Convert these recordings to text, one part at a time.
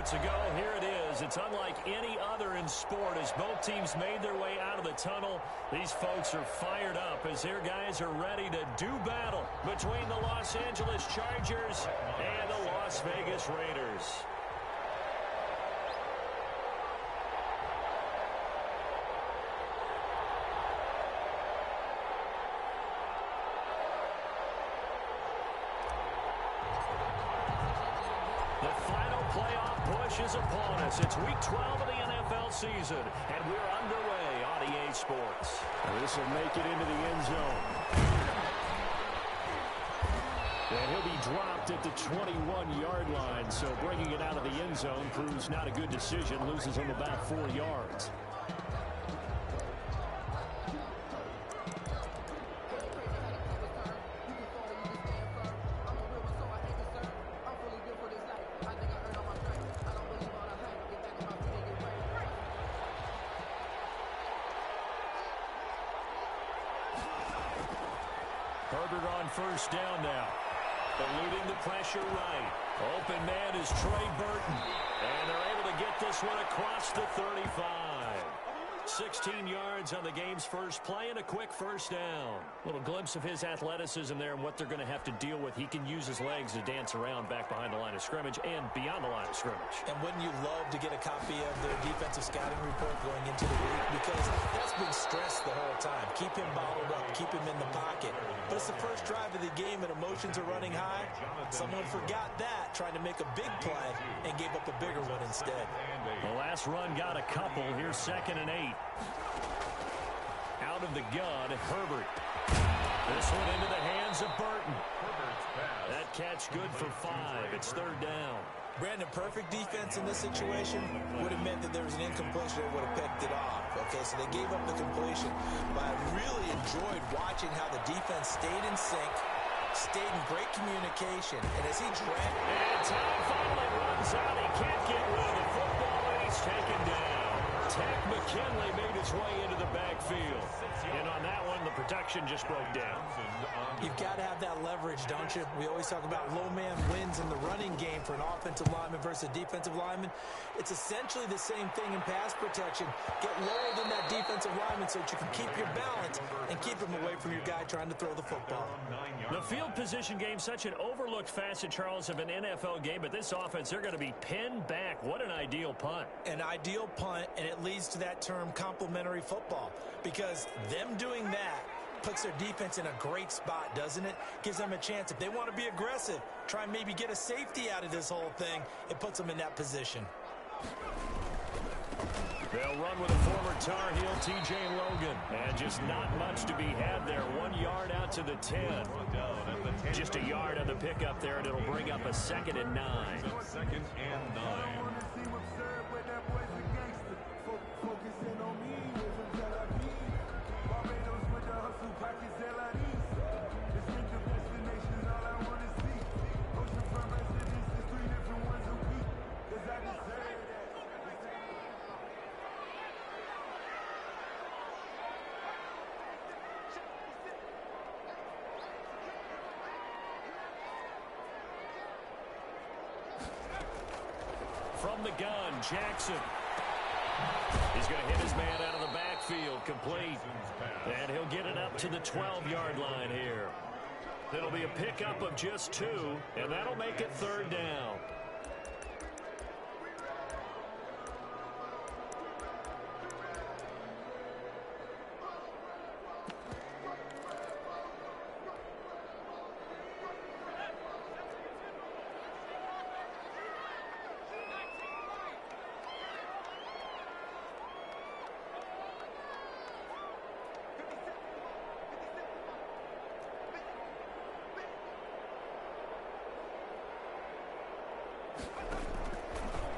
Ago, here it is. It's unlike any other in sport as both teams made their way out of the tunnel. These folks are fired up as their guys are ready to do battle between the Los Angeles Chargers and the Las Vegas Raiders. Is upon us. It's week 12 of the NFL season, and we're underway on EA Sports. This will make it into the end zone. And he'll be dropped at the 21-yard line, so bringing it out of the end zone proves not a good decision. Loses him about 4 yards. Herbert on first down now. Eluding the pressure right. Open man is Trey Burton. And they're able to get this one across the 35. 16 yards on the game's first play and a quick first down. Little glimpse of his athleticism there and what they're going to have to deal with. He can use his legs to dance around back behind the line of scrimmage and beyond the line of scrimmage. And wouldn't you love to get a copy of their defensive scouting report going into the week? Because that's been stressed the whole time. Keep him bottled up. Keep him in the pocket. But it's the first drive of the game and emotions are running high. Someone forgot that, trying to make a big play and gave up a bigger one instead. The last run got a couple. Here's 2nd and 8. Out of the gun, Herbert. This one into the hands of Burton. That catch good for 5. It's 3rd down. Brandon, perfect defense in this situation would have meant that there was an incompletion that would have picked it off. Okay, so they gave up the completion. But I really enjoyed watching how the defense stayed in sync, stayed in great communication. And as he tracked... And time finally runs out. He can't get rid of the football, and he's taken down. Tech McKinley made his way into the backfield. And on that one, the protection just broke down. You've got to have that leverage, don't you? We always talk about low man wins in the running game for an offensive lineman versus a defensive lineman. It's essentially the same thing in pass protection. Get lower than that defensive lineman so that you can keep your balance and keep him away from your guy trying to throw the football. The field position game, such an overlooked facet, Charles, of an NFL game, but this offense, they're going to be pinned back. What an ideal punt. An ideal punt, and it leads to that term complementary football, because them doing that puts their defense in a great spot, doesn't it? Gives them a chance. If they want to be aggressive, try and maybe get a safety out of this whole thing, it puts them in that position. They'll run with a former Tar Heel, T.J. Logan. And just not much to be had there. 1 yard out to the 10. Just a yard on the pickup there, and it'll bring up a 2nd and 9. 2nd and 9. From the gun, Jackson. He's going to hit his man out of the backfield, complete. And he'll get it up to the 12-yard line here. It'll be a pickup of just 2, and that'll make it 3rd down.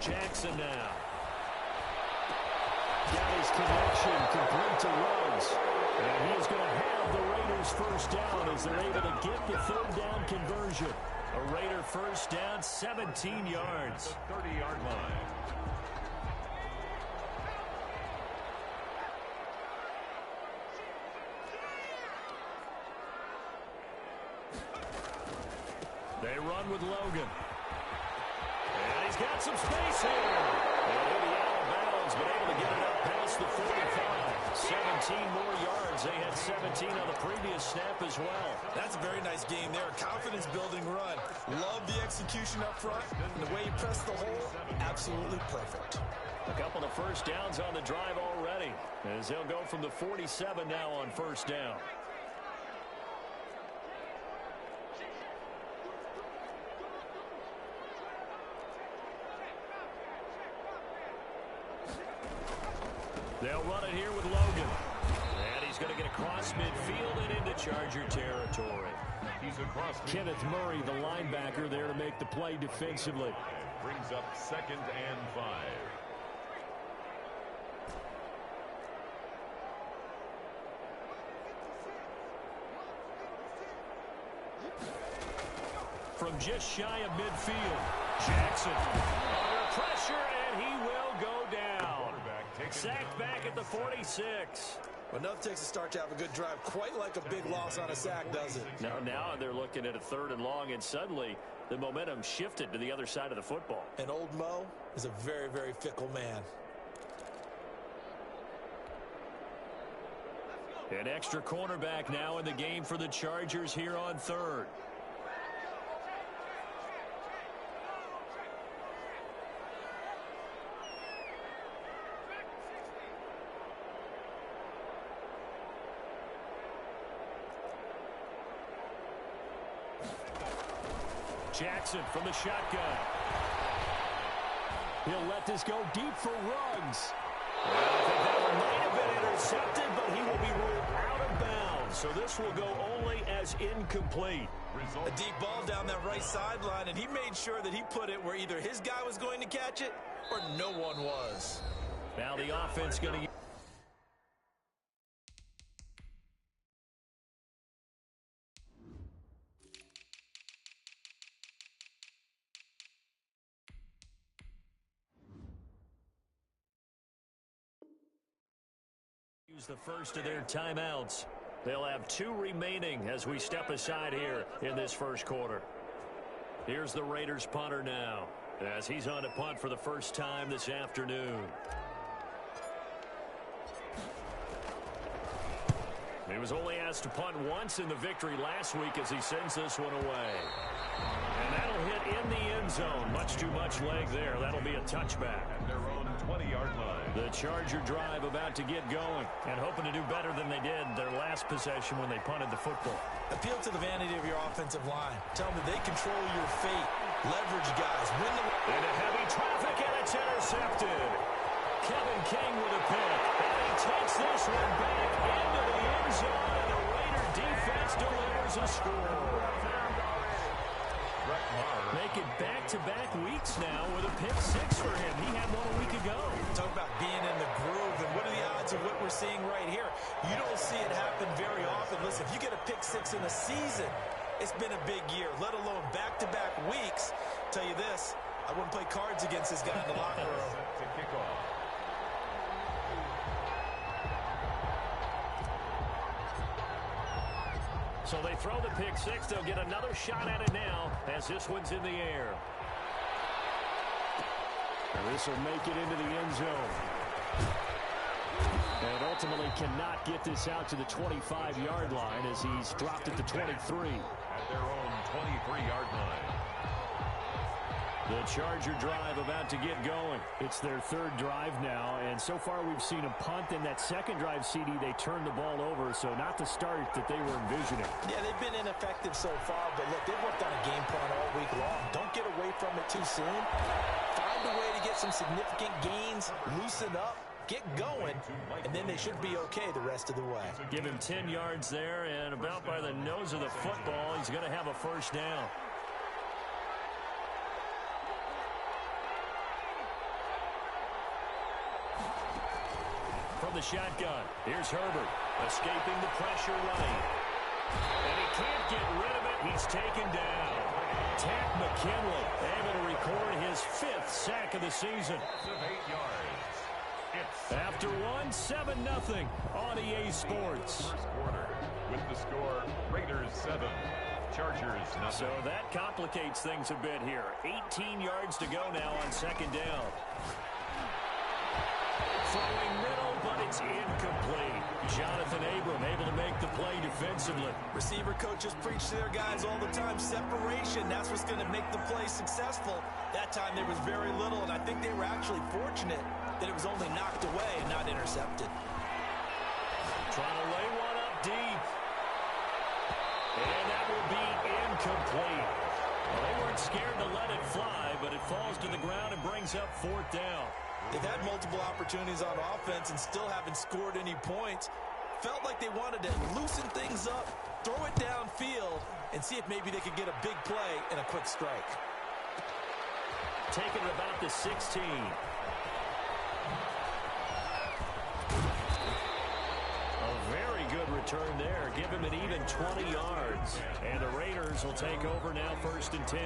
Jackson now. Got his connection complete to Ruggs. And he is going to have the Raiders first down as they're able to get the 3rd down conversion. A Raider first down, 17 yards. 30-yard line. They run with Logan. And He's got some space here. And he'll be out of bounds, but able to get it up past the 45. 17 more yards. They had 17 on the previous snap as well. That's a very nice game there. Confidence-building run. Love the execution up front. And the way he pressed the hole, absolutely perfect. A couple of first downs on the drive already, as they'll go from the 47 now on first down. They'll run it here with Logan. And he's going to get across midfield and into Charger territory. He's across. Kenneth Murray, the linebacker, there to make the play defensively. Brings up 2nd and 5. From just shy of midfield, Jackson under pressure, and he will go down. Sacked back at the 46. Well, enough takes to start to have a good drive. Quite like a big loss on a sack, does it? Now they're looking at a 3rd and long, and suddenly the momentum shifted to the other side of the football. And old Mo is a very, very fickle man. An extra cornerback now in the game for the Chargers here on 3rd. Jackson from the shotgun. He'll let this go deep for Ruggs. Well, I think that one might have been intercepted, but he will be ruled out of bounds. So this will go only as incomplete. A deep ball down that right sideline, and he made sure that he put it where either his guy was going to catch it or no one was. Now the offense going to use the first of their timeouts. They'll have 2 remaining as we step aside here in this first quarter. Here's the Raiders punter now, as he's on to punt for the first time this afternoon. He was only asked to punt once in the victory last week as he sends this one away. And that'll hit in the end zone. Much too much leg there. That'll be a touchback. At their own 20-yard line. The Charger drive about to get going and hoping to do better than they did their last possession when they punted the football. Appeal to the vanity of your offensive line. Tell them that they control your fate. Leverage guys. Win the... Into heavy traffic, and it's intercepted. Kevin King with a pick. And he takes this one back into the end zone, and the Raider defense delivers a score. Make it back-to-back weeks now with a pick 6 for him. He had one a week ago. Talk about being in the groove, and what are the odds of what we're seeing right here? You don't see it happen very often. Listen, if you get a pick 6 in a season, it's been a big year, let alone back-to-back weeks. Tell you this, I wouldn't play cards against this guy in the locker room. To kick off. So they throw the pick 6. They'll get another shot at it now as this one's in the air. And this will make it into the end zone. And ultimately cannot get this out to the 25-yard line as he's dropped at the 23. At their own 23-yard line. The Charger drive about to get going. It's their 3rd drive now, and so far we've seen a punt. In that second drive, CD, they turned the ball over, so not the start that they were envisioning. Yeah, they've been ineffective so far, but look, they've worked on a game plan all week long. Don't get away from it too soon. Find a way to get some significant gains, loosen up, get going, and then they should be okay the rest of the way. Give him 10 yards there, and about by the nose of the football, he's going to have a first down. From the shotgun, here's Herbert, escaping the pressure right. And he can't get rid of it. He's taken down. Tank McKinley able to record his 5th sack of the season. 8 yards. After one, 7-0 on EA Sports. First quarter with the score Raiders 7, Chargers, nothing. So that complicates things a bit here. 18 yards to go now on second down. Throwing middle, but it's incomplete. Jonathan Abram able to make the play defensively. Receiver coaches preach to their guys all the time. Separation, that's what's going to make the play successful. That time there was very little, and I think they were actually fortunate that it was only knocked away and not intercepted. Trying to lay one up deep. And that will be incomplete. Well, they weren't scared to let it fly, but it falls to the ground and brings up fourth down. They've had multiple opportunities on offense and still haven't scored any points. Felt like they wanted to loosen things up, throw it downfield, and see if maybe they could get a big play and a quick strike. Taking it about the 16. A very good return there. Give him an even 20 yards. And the Raiders will take over now, 1st and 10.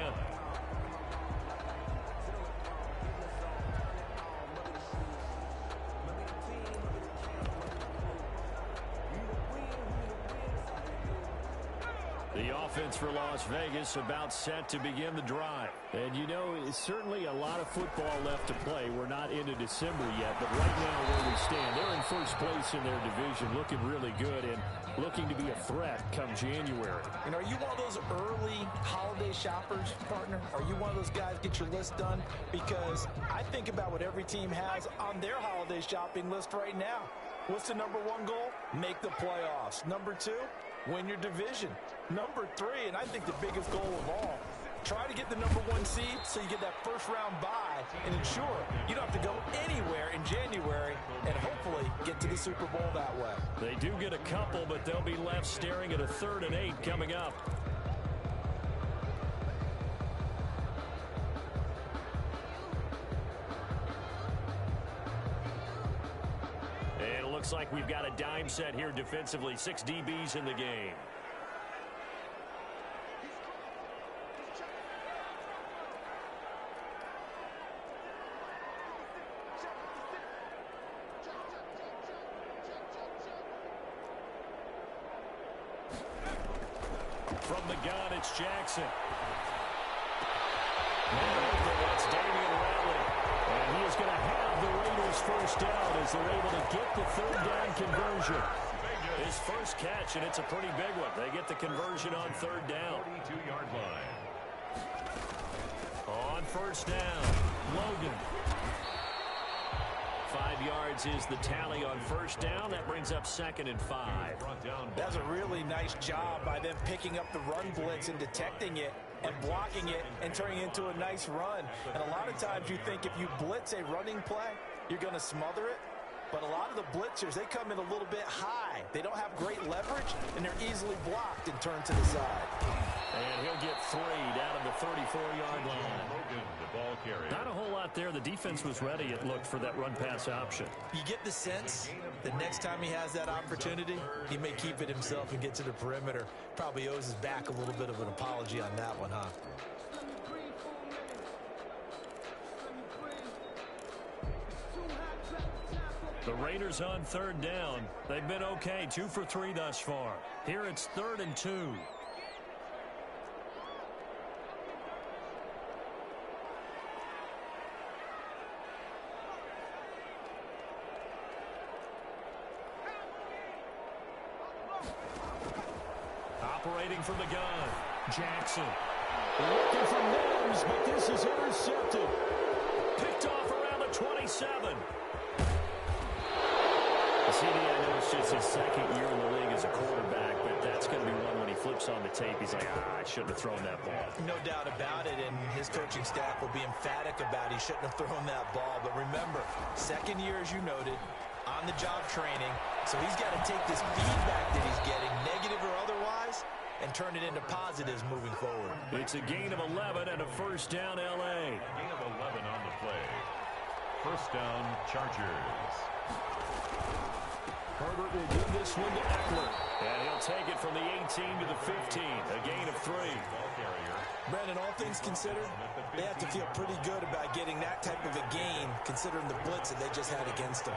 The offense for Las Vegas about set to begin the drive. And, you know, it's certainly a lot of football left to play. We're not into December yet, but right now where we stand, they're in first place in their division, looking really good and looking to be a threat come January. And are you one of those early holiday shoppers, partner? Are you one of those guys get your list done? Because I think about what every team has on their holiday shopping list right now. What's the number one goal? Make the playoffs. Number two, win your division. Number three, and I think the biggest goal of all, try to get the number one seed so you get that first round bye and ensure you don't have to go anywhere in January and hopefully get to the Super Bowl that way. They do get a couple, but they'll be left staring at a 3rd and 8 coming up. And it looks like we've got a dime set here defensively. 6 DBs in the game. From the gun, it's Jackson. That's Damian Ratley. And he is going to have the Raiders first down as they're able to get the 3rd down conversion. His first catch, and it's a pretty big one. They get the conversion on 3rd down. 42-yard line. On 1st down, Logan. 5 yards is the tally on 1st down. That brings up 2nd and 5. That's a really nice job by them picking up the run blitz and detecting it and blocking it and turning it into a nice run. And a lot of times you think if you blitz a running play, you're going to smother it. But a lot of the blitzers, they come in a little bit high. They don't have great leverage, and they're easily blocked and turned to the side. And he'll get 3 down at the 34-yard line. Logan, the ball carrier. Not a whole lot there. The defense was ready, it looked, for that run-pass option. You get the sense the next time he has that opportunity, he may keep it himself and get to the perimeter. Probably owes his back a little bit of an apology on that one, huh? The Raiders on 3rd down. They've been okay, 2 for 3 thus far. Here it's 3rd and 2. Operating from the gun, Jackson. Looking for Mims, but this is intercepted. Picked off around the 27. CD, I know it's just his 2nd year in the league as a quarterback, but that's going to be one when he flips on the tape. He's like, I shouldn't have thrown that ball. No doubt about it, and his coaching staff will be emphatic about he shouldn't have thrown that ball. But remember, 2nd year, as you noted, on-the-job training, so he's got to take this feedback that he's getting, negative or otherwise, and turn it into positives moving forward. It's a gain of 11 and a 1st down, L.A. Gain of 11 on the play. 1st down, Chargers. Herbert will give this one to Eckler. And he'll take it from the 18 to the 15. A gain of 3. Brandon, all things considered, they have to feel pretty good about getting that type of a gain, considering the blitz that they just had against them.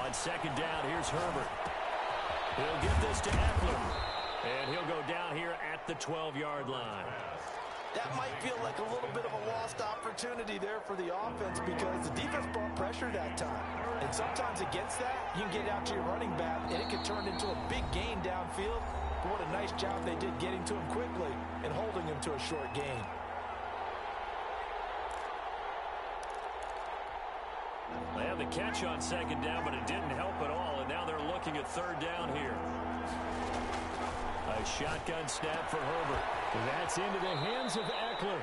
On 2nd down, here's Herbert. He'll get this to Eckler. And he'll go down here at the 12-yard line. That might feel like a little bit of a lost opportunity there for the offense because the defense brought pressure that time. And sometimes against that, you can get out to your running back, and it can turn into a big gain downfield. But what a nice job they did getting to him quickly and holding him to a short gain. They had the catch on second down, but it didn't help at all, and now they're looking at third down here. A shotgun snap for Herbert. That's into the hands of Eckler.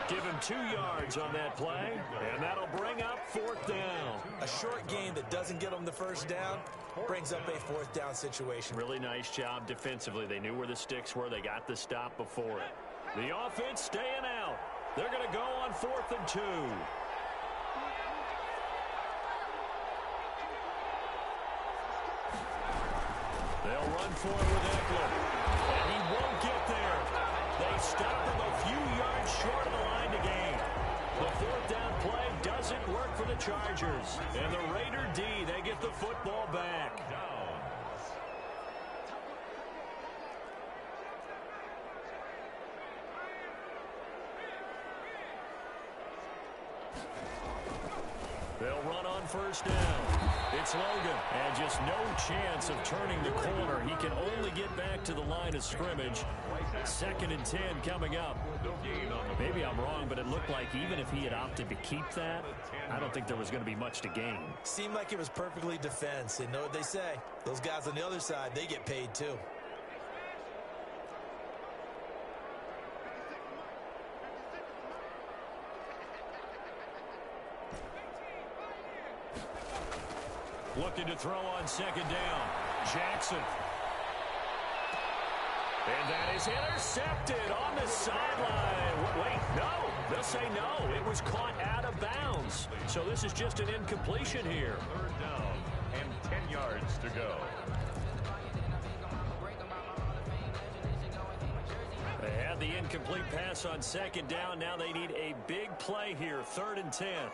Give him 2 yards on that play, and that'll bring up fourth down. A short gain that doesn't get them the first down brings up a fourth down situation. Really nice job defensively. They knew where the sticks were. They got the stop before it. The offense staying out. They're going to go on 4th and 2. They'll run for it with Eckler. And he won't get there. They stop him a few yards short of the line to gain. The fourth down play doesn't work for the Chargers. And the Raider D, they get the football back. They'll run on first down. It's Logan, and just no chance of turning the corner. He can only get back to the line of scrimmage. 2nd and 10 coming up. Maybe I'm wrong, but it looked like even if he had opted to keep that, I don't think there was going to be much to gain. Seemed like it was perfectly defense. And know what they say? Those guys on the other side, they get paid too. Looking to throw on second down. Jackson. And that is intercepted on the sideline. Wait, no. They'll say no. It was caught out of bounds. So this is just an incompletion here. 3rd down and 10 yards to go. They had the incomplete pass on second down. Now they need a big play here. 3rd and 10.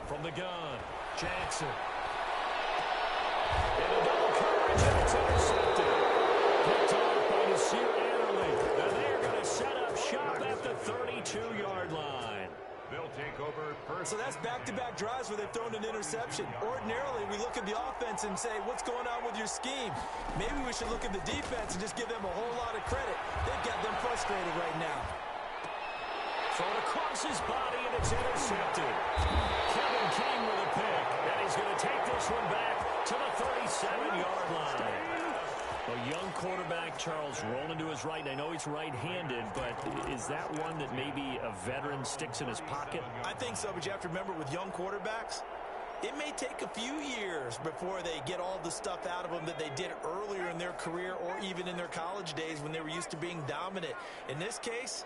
From the gun, Jackson. And a double coverage, and it's intercepted. Picked off by Nasir Adderley. And they're going to set up shop at the 32-yard line. They'll take over first. So that's back-to-back drives where they've thrown an interception. Ordinarily, we look at the offense and say, what's going on with your scheme? Maybe we should look at the defense and just give them a whole lot of credit. They've got them frustrated right now. Thrown across his body, and it's intercepted. Kevin King with a pick, and he's going to take this one back to the 37-yard line. A young quarterback, Charles, rolling to his right. I know he's right-handed, but is that one that maybe a veteran sticks in his pocket? I think so, but you have to remember with young quarterbacks, it may take a few years before they get all the stuff out of them that they did earlier in their career or even in their college days when they were used to being dominant. In this case,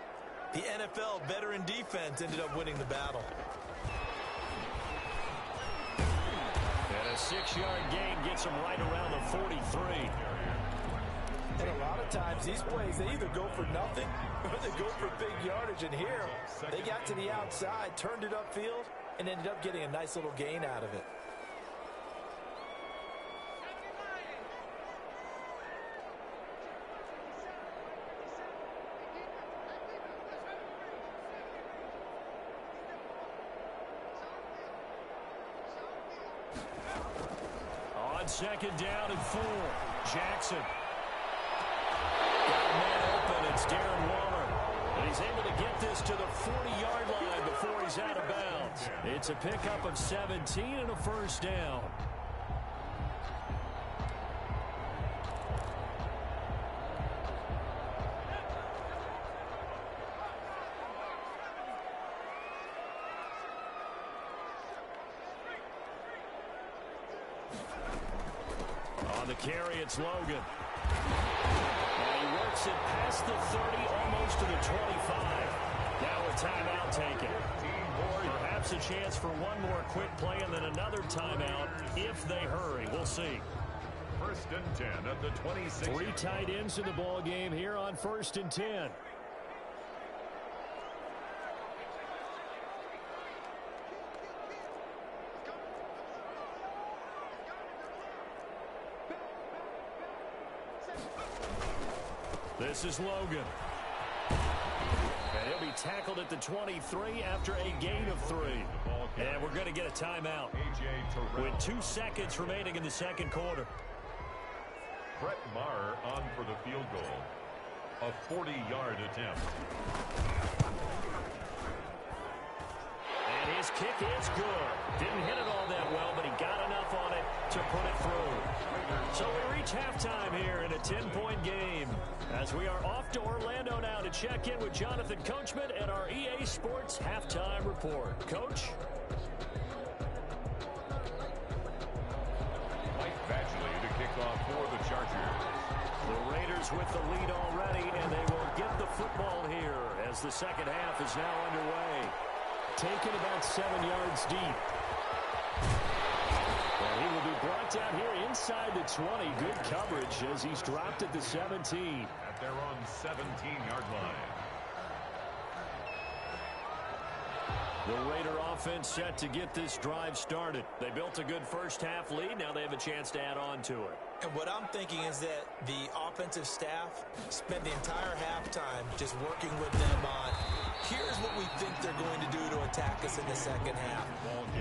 the NFL veteran defense ended up winning the battle. And a 6-yard gain gets him right around the 43. And a lot of times, these plays, they either go for nothing or they go for big yardage. And here, they got to the outside, turned it upfield, and ended up getting a nice little gain out of it. On second down and 4, Jackson. Got a man open, it's Darren Waller. And he's able to get this to the 40-yard line before he's out of bounds. It's a pickup of 17 and a first down. On the carry, it's Logan. And he works it past the 30, almost to the 25. Now a timeout taken. Perhaps a chance for one more quick play and then another timeout if they hurry. We'll see. First and 10 at the 26. 3 tight ends in the ball game here on 1st and 10. This is Logan. And he'll be tackled at the 23 after a gain of 3. And we're going to get a timeout with 2 seconds remaining in the second quarter. Brett Maher on for the field goal. A 40-yard attempt. And his kick is good. Didn't hit it all that well, but he got enough on it to put it through. So we reach halftime here in a 10-point game, as we are off to Orlando now to check in with Jonathan Coachman at our EA Sports Halftime Report. Coach? Mike Badgley to kick off for the Chargers. The Raiders with the lead already, and they will get the football here as the second half is now underway. Taken about 7 yards deep. And he will be brought down here inside the 20. Good coverage as he's dropped at the 17. At their own 17-yard line. The Raider offense set to get this drive started. They built a good first half lead. Now they have a chance to add on to it. And what I'm thinking is that the offensive staff spent the entire halftime just working with them on, here's what we think they're going to do to attack us in the second half.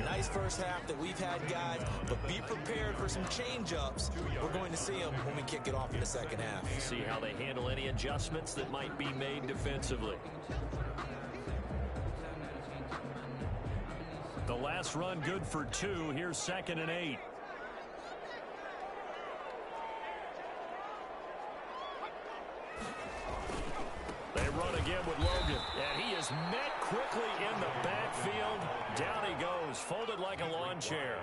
Nice first half that we've had, guys, but be prepared for some change-ups. We're going to see them when we kick it off in the second half. See how they handle any adjustments that might be made defensively. The last run good for 2. Here's 2nd and 8. They run again with Logan, and he is met quickly in the backfield. Down he goes, folded like a lawn chair.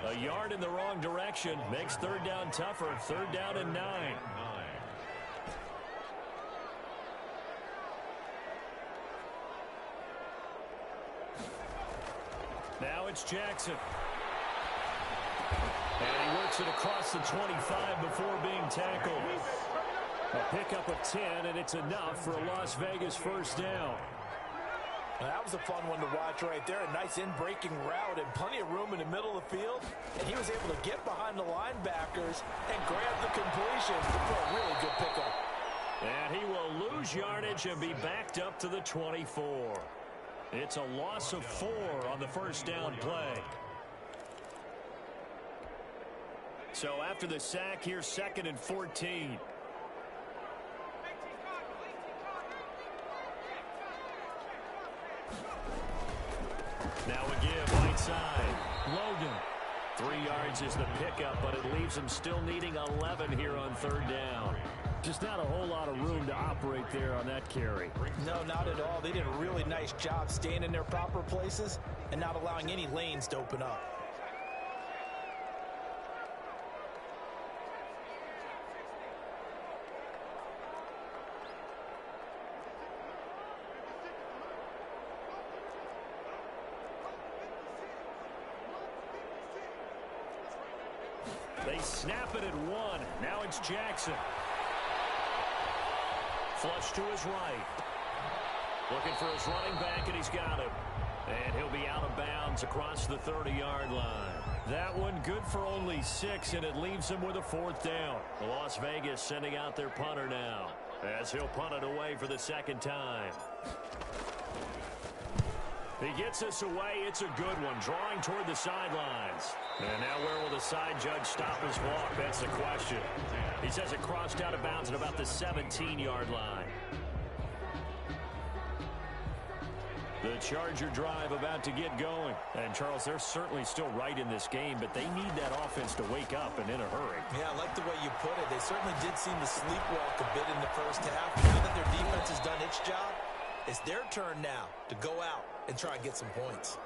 A yard in the wrong direction makes 3rd down tougher. 3rd down and 9. Now it's Jackson. And he works it across the 25 before being tackled. A pickup of 10, and it's enough for a Las Vegas first down. Now, that was a fun one to watch right there. A nice in-breaking route and plenty of room in the middle of the field. And he was able to get behind the linebackers and grab the completion for a really good pickup. And he will lose yardage and be backed up to the 24. It's a loss of 4 on the first down play. So after the sack, here's 2nd and 14. Now a give right side. Logan. 3 yards is the pickup, but it leaves him still needing 11 here on 3rd down. Just not a whole lot of room to operate there on that carry. No, not at all. They did a really nice job staying in their proper places and not allowing any lanes to open up. They snap it at 1. Now it's Jackson. Flush to his right. Looking for his running back, and he's got him. And he'll be out of bounds across the 30-yard line. That one good for only 6, and it leaves him with a 4th down. Las Vegas sending out their punter now, as he'll punt it away for the 2nd time. He gets us away. It's a good one, drawing toward the sidelines. And now where will the side judge stop his walk? That's the question. He says it crossed out of bounds at about the 17-yard line. The Charger drive about to get going. And, Charles, they're certainly still right in this game, but they need that offense to wake up and in a hurry. Yeah, I like the way you put it. They certainly did seem to sleepwalk a bit in the first half. Now that their defense has done its job, it's their turn now to go out and try and get some points.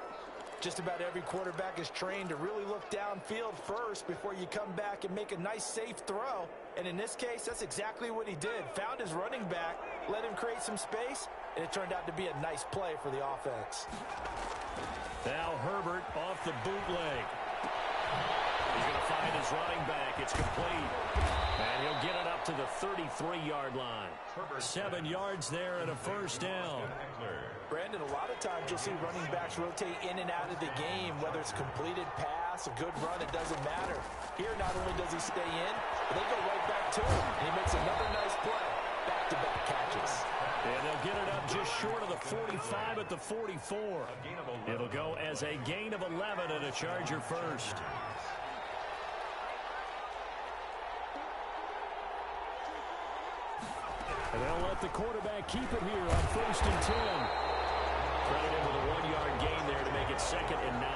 Just about every quarterback is trained to really look downfield first before you come back and make a nice, safe throw. And in this case, that's exactly what he did. Found his running back, let him create some space, and it turned out to be a nice play for the offense. Now Herbert off the bootleg. He's going to find his running back. It's complete. And he'll get it up to the 33-yard line. 7 yards there and a first down. Brandon, a lot of times you'll see running backs rotate in and out of the game, whether it's completed pass, a good run, it doesn't matter. Here, not only does he stay in, but they go right back to him, and he makes another nice play. Back-to-back catches. And they'll get it up just short of the 45 at the 44. It'll go as a gain of 11 and a Charger first. And they'll let the quarterback keep it here on 1st and 10. Credit him with a 1-yard gain there to make it 2nd and 9.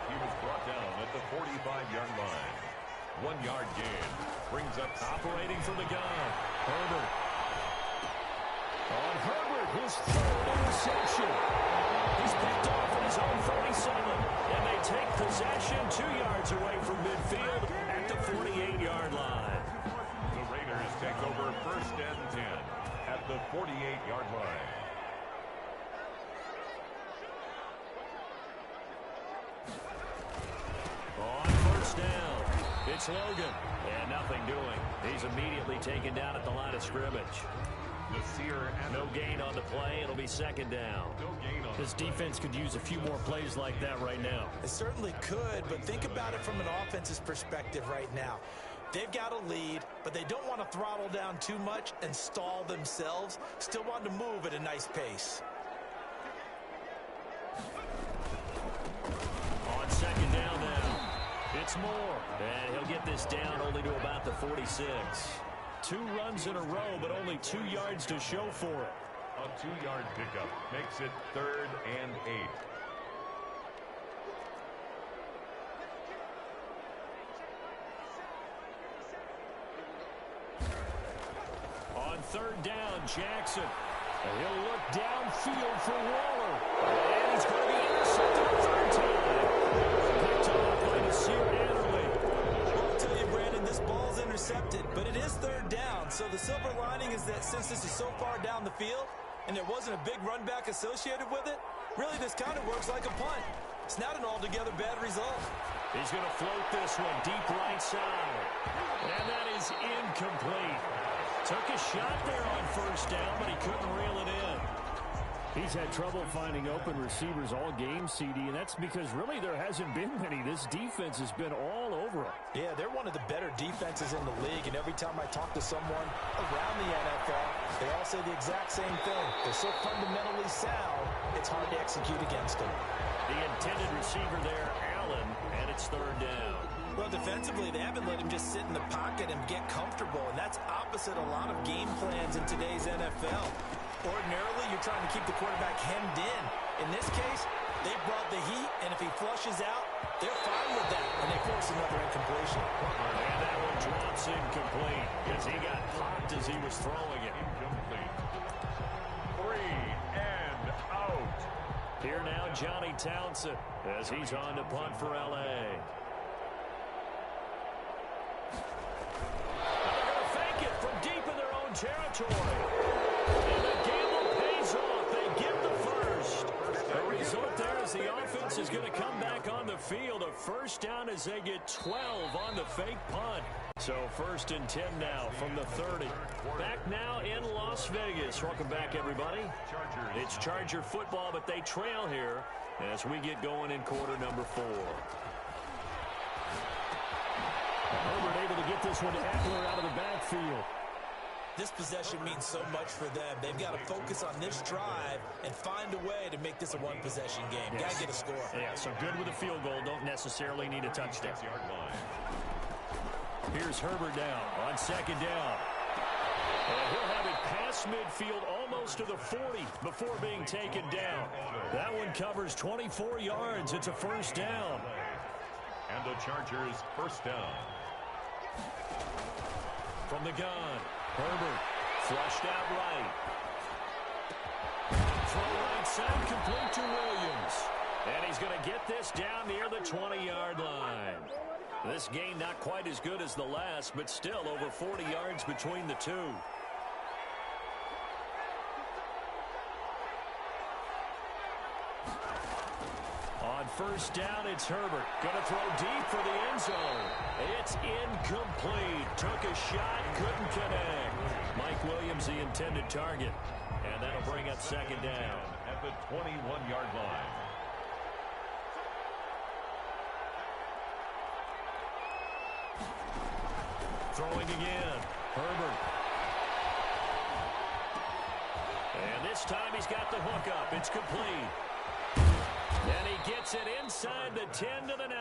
He was brought down at the 45-yard line. 1-yard gain. Brings up operating from the gun. Herbert. On Herbert, his 3rd interception. He's picked off at his own 47. And they take possession 2 yards away from midfield at the 48-yard line. The Raiders take over 1st and 10 at the 48-yard line. On 1st down, it's Logan. And nothing doing. He's immediately taken down at the line of scrimmage. No gain on the play. It'll be 2nd down. This defense could use a few more plays like that right now. It certainly could, but think about it from an offense's perspective right now. They've got a lead, but they don't want to throttle down too much and stall themselves. Still want to move at a nice pace. On 2nd down now, it's Moore. And he'll get this down only to about the 46. 2 runs in a row, but only 2 yards to show for it. A 2-yard pickup makes it 3rd and 8. On 3rd down, Jackson. And he'll look downfield for Waller. And he's going to be intercepted a 3rd time. Picked off by Nasir Adderley. I'll tell you, Brandon, this ball's intercepted, but it is 3rd down. So the silver lining is that since this is so far down the field and there wasn't a big run back associated with it, really this kind of works like a punt. It's not an altogether bad result. He's going to float this one deep right side. And that is incomplete. Took a shot there on 1st down, but he couldn't reel it in. He's had trouble finding open receivers all game, CD, and that's because really there hasn't been many. This defense has been all over him. Yeah, they're one of the better defenses in the league, and every time I talk to someone around the NFL, they all say the exact same thing. They're so fundamentally sound, it's hard to execute against them. The intended receiver there, Allen, and it's 3rd down. Well, defensively, they haven't let him just sit in the pocket and get comfortable, and that's opposite a lot of game plans in today's NFL. Ordinarily, you're trying to keep the quarterback hemmed in. In this case, they brought the heat, and if he flushes out, they're fine with that, and they force another incompletion. And that one drops incomplete as he got popped as he was throwing it. Incomplete. 3 and out. Here now, Johnny Townsend as he's on to punt for L.A. They're going to fake it from deep in their own territory. And the gamble pays off. They get the first. The result there is the offense is going to come back on the field. A 1st down as they get 12 on the fake punt. So 1st and 10 now from the 30. Back now in Las Vegas. Welcome back, everybody. It's Charger football, but they trail here as we get going in quarter number 4. Herbert able to get this one to Eckler out of the backfield. This possession means so much for them. They've got to focus on this drive and find a way to make this a one-possession game. Yes. Got to get a score. Yeah, so good with a field goal. Don't necessarily need a touchdown. Here's Herbert now on 2nd down. And he'll have it past midfield almost to the 40 before being taken down. That one covers 24 yards. It's a 1st down. And the Chargers 1st down. From the gun, Herbert flushed out right. Throw right side complete to Williams. And he's going to get this down near the 20-yard line. This game not quite as good as the last, but still over 40 yards between the two. On first down, it's Herbert. Going to throw deep for the end zone. It's incomplete. Took a shot, couldn't connect. Mike Williams, the intended target. And that'll bring up second down. At the 21-yard line. Throwing again. Herbert. And this time he's got the hook up. It's complete. And he gets it inside the 10 to the 9.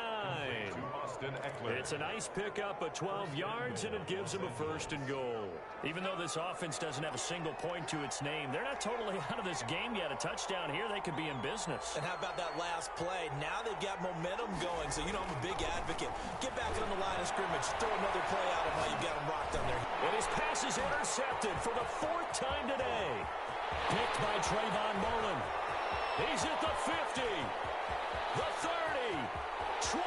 It's a nice pickup of 12 yards, and it gives him a first and goal. Even though this offense doesn't have a single point to its name, they're not totally out of this game yet. A touchdown here, they could be in business. And how about that last play? Now they've got momentum going, so you know I'm a big advocate. Get back on the line of scrimmage. Throw another play out of while you've got him rocked on there. And his pass is intercepted for the 4th time today. Picked by Trayvon Mullen. He's at the 50, the 30, 20.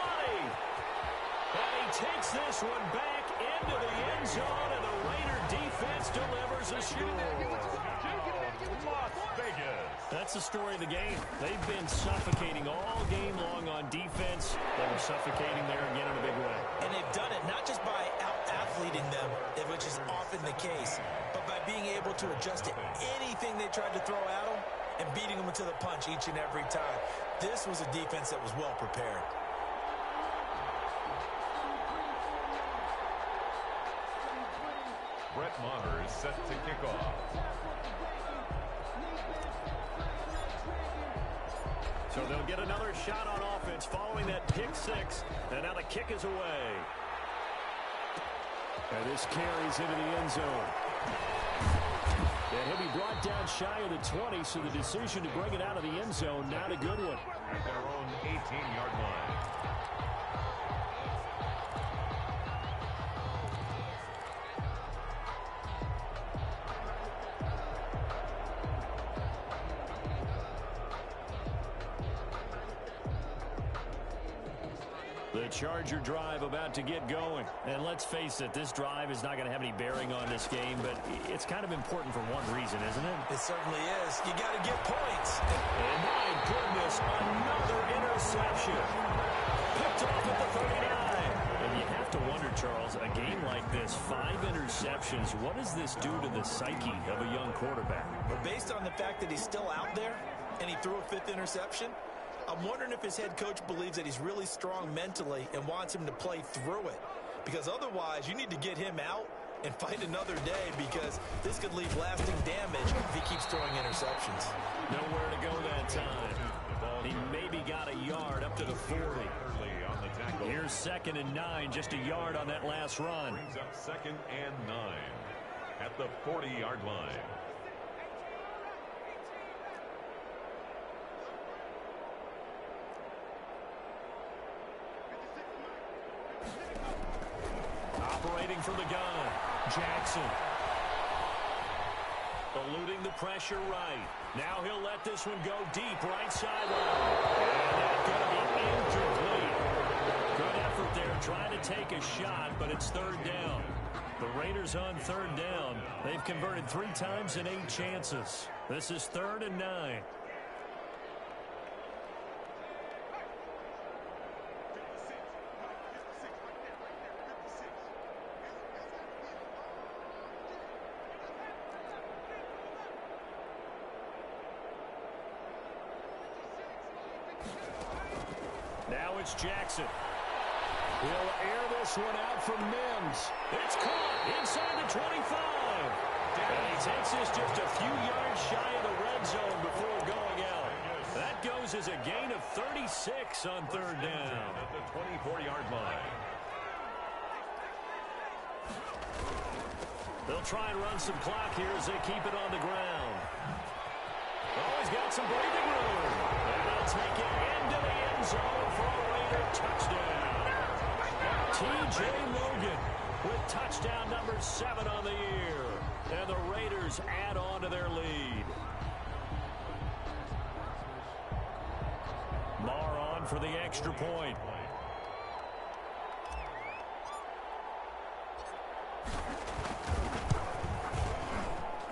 And he takes this one back into the end zone, and the Raider defense delivers a score. Las Vegas. That's the story of the game. They've been suffocating all game long on defense. They were suffocating there again in a big way. And they've done it not just by out-athleting them, which is often the case, but by being able to adjust to anything they tried to throw at them and beating them to the punch each and every time. This was a defense that was well prepared. Brett Maher is set to kick off. So they'll get another shot on offense following that pick six. And now the kick is away. And this carries into the end zone. And he'll be brought down shy of the 20, so the decision to bring it out of the end zone, not a good one. At their own 18-yard line. The Charger drive about to get going. And let's face it, this drive is not going to have any bearing on this game, but it's kind of important for one reason, isn't it? It certainly is. You got to get points. And my goodness, another interception. Picked off at the 39. And you have to wonder, Charles, a game like this, 5 interceptions, what does this do to the psyche of a young quarterback? But based on the fact that he's still out there and he threw a 5th interception, I'm wondering if his head coach believes that he's really strong mentally and wants him to play through it. Because otherwise, you need to get him out and fight another day, because this could leave lasting damage if he keeps throwing interceptions. Nowhere to go that time. He maybe got a yard up to the 40. Here's 2nd and 9, just a yard on that last run. Brings up 2nd and 9 at the 40-yard line. Operating from the gun, Jackson. Eluding the pressure right. Now he'll let this one go deep right sideline. And that's going to be incomplete. Good effort there trying to take a shot, but it's 3rd down. The Raiders on 3rd down. They've converted 3 times in 8 chances. This is 3rd and 9. Now it's Jackson. He'll air this one out from Mims. It's caught inside the 25. And he takes this just a few yards shy of the red zone before going out. That goes as a gain of 36 on 3rd down. At the 24-yard line. They'll try and run some clock here as they keep it on the ground. Oh, he's got some breathing room. And they'll take it into the end zone for a Raider touchdown. T.J. Logan with touchdown number 7 on the year. And the Raiders add on to their lead. Maher on for the extra point.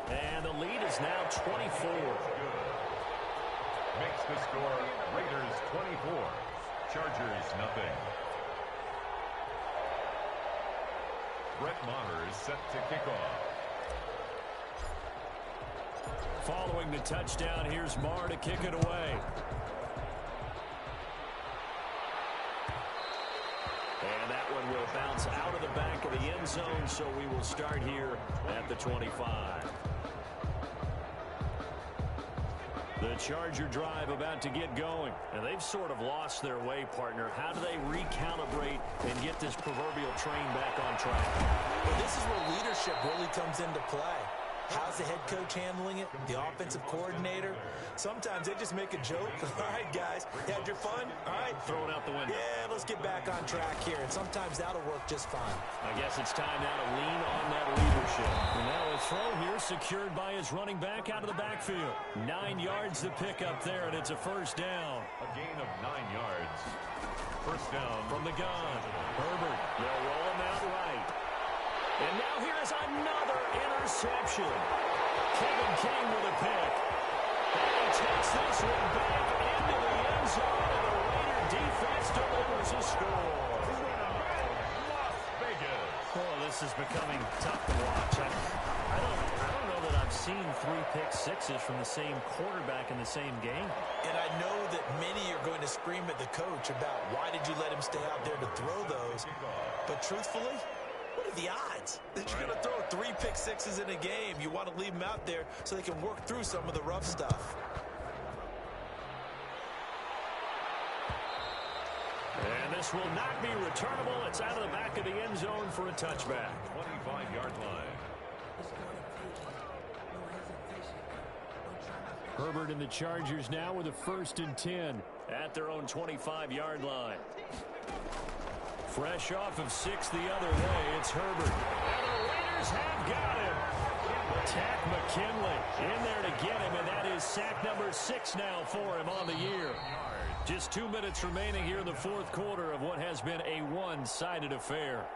And the lead is now 24. Makes the The score, Raiders 24, Chargers nothing. Brett Maher is set to kick off. Following the touchdown, here's Maher to kick it away. And that one will bounce out of the back of the end zone, so we will start here at the 25. The Charger drive about to get going. And they've sort of lost their way, partner. How do they recalibrate and get this proverbial train back on track? Well, this is where leadership really comes into play. How's the head coach handling it? The offensive coordinator? Sometimes they just make a joke. All right, guys, you had your fun? All right. Throw it out the window. Yeah, let's get back on track here. And sometimes that'll work just fine. I guess it's time now to lean on that leadership. And now a throw here secured by his running back out of the backfield. 9 yards to pick up there, and it's a first down. A gain of 9 yards. First down from the gun. Herbert, they'll roll him out right. And now here is another interception. Kevin King with a pick. And he takes this one back into the end zone, and the Raider defense delivers a score. Las Vegas. Oh, this is becoming tough to watch. I don't know that I've seen 3 pick-sixes from the same quarterback in the same game. And I know that many are going to scream at the coach about why did you let him stay out there to throw those. But truthfully, what are the odds that you're going to throw 3 pick-sixes in a game? You want to leave them out there so they can work through some of the rough stuff. And this will not be returnable. It's out of the back of the end zone for a touchback. 25-yard line. Herbert and the Chargers now with a 1st and 10 at their own 25-yard line. Fresh off of 6 the other way, it's Herbert. And the Raiders have got him. Tack McKinley in there to get him, and that is sack number 6 now for him on the year. Just 2 minutes remaining here in the 4th quarter of what has been a one-sided affair.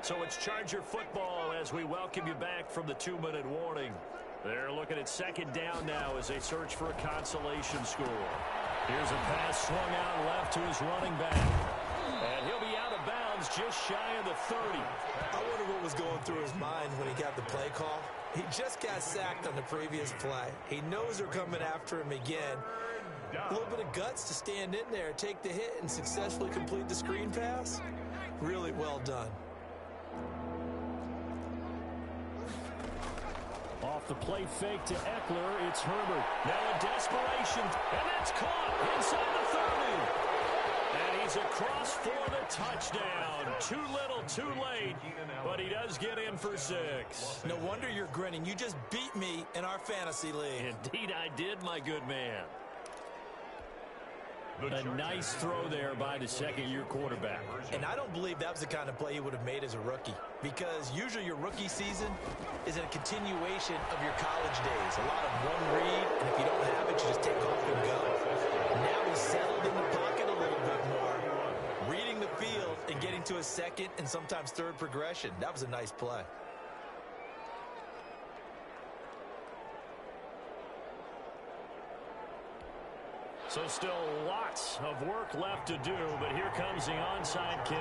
So it's Charger football as we welcome you back from the 2-minute warning. They're looking at 2nd down now as they search for a consolation score. Here's a pass swung out left to his running back. And he'll be out of bounds just shy of the 30. I wonder what was going through his mind when he got the play call. He just got sacked on the previous play. He knows they're coming after him again. A little bit of guts to stand in there, take the hit, and successfully complete the screen pass. Really well done. Off the play fake to Eckler, it's Herbert. Now in desperation, and that's caught inside the 30. And he's across for the touchdown. Too little, too late, but he does get in for 6. No wonder you're grinning. You just beat me in our fantasy league. Indeed I did, my good man. A nice throw there by the 2nd-year quarterback. And I don't believe that was the kind of play he would have made as a rookie, because usually your rookie season is a continuation of your college days. A lot of one read, and if you don't have it, you just take off and go. Now he's settled in the pocket a little bit more, reading the field and getting to a 2nd and sometimes 3rd progression. That was a nice play. So still lots of work left to do, but here comes the onside kick.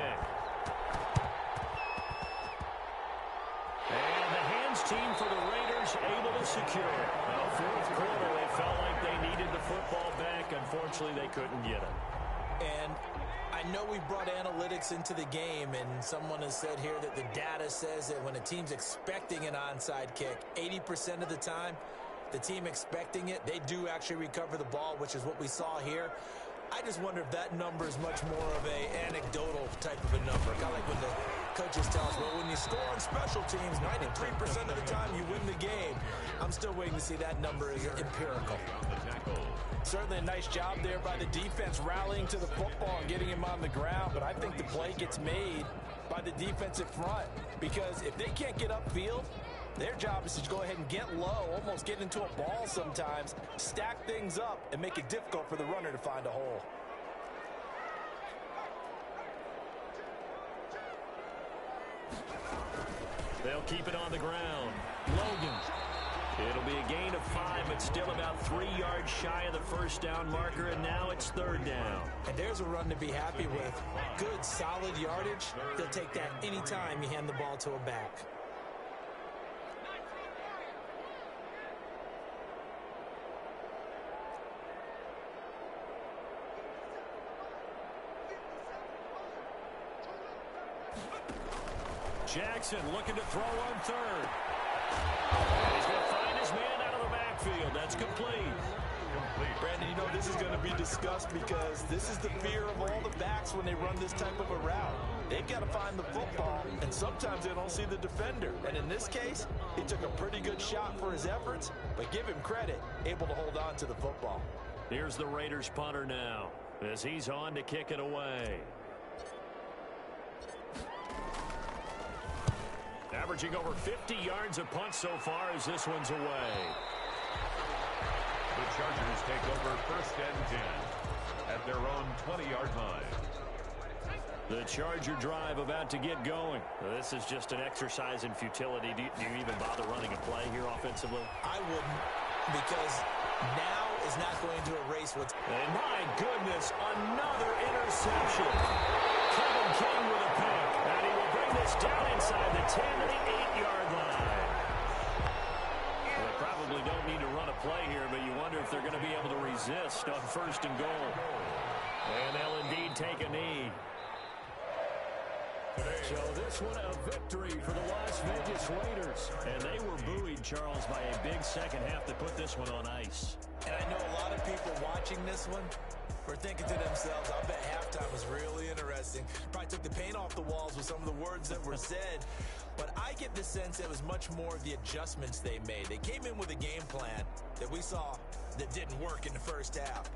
And the hands team for the Raiders able to secure it. Well, 4th quarter, they felt like they needed the football back. Unfortunately, they couldn't get it. And I know we brought analytics into the game, and someone has said here that the data says that when a team's expecting an onside kick, 80% of the time, the team expecting it, they do actually recover the ball, which is what we saw here. I just wonder if that number is much more of a anecdotal type of a number. Kind of like when the coaches tell us, well, when you score on special teams, 93% of the time you win the game. I'm still waiting to see that number is empirical. Certainly a nice job there by the defense rallying to the football and getting him on the ground, but I think the play gets made by the defensive front, because if they can't get upfield, their job is to go ahead and get low, almost get into a ball sometimes, stack things up, and make it difficult for the runner to find a hole. They'll keep it on the ground. Logan. It'll be a gain of 5, but still about 3 yards shy of the first down marker, and now it's 3rd down. And there's a run to be happy with. Good, solid yardage. They'll take that anytime you hand the ball to a back. Jackson looking to throw on 3rd. And he's going to find his man out of the backfield. That's complete. Brandon, you know this is going to be discussed because this is the fear of all the backs when they run this type of a route. They've got to find the football, and sometimes they don't see the defender. And in this case, he took a pretty good shot for his efforts, but give him credit, able to hold on to the football. Here's the Raiders punter now as he's on to kick it away. Averaging over 50 yards a punt so far as this one's away. The Chargers take over 1st and 10 at their own 20-yard line. The Charger drive about to get going. This is just an exercise in futility. Do you even bother running a play here offensively? I wouldn't, because now is not going to erase what's... And my goodness, another interception. Kevin King with a pick. And he will bring this down inside the 10 to the 8-yard line. They probably don't need to run a play here, but you wonder if they're going to be able to resist on 1st and goal. And they'll indeed take a knee. So this one a victory for the Las Vegas Raiders. And they were buoyed, Charles, by a big second half that put this one on ice. And I know a lot of people watching this one were thinking to themselves, I bet halftime was really interesting. Probably took the paint off the walls with some of the words that were said. But I get the sense it was much more of the adjustments they made. They came in with a game plan that we saw that didn't work in the first half.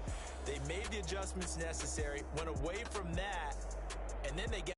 They made the adjustments necessary, went away from that, and then they get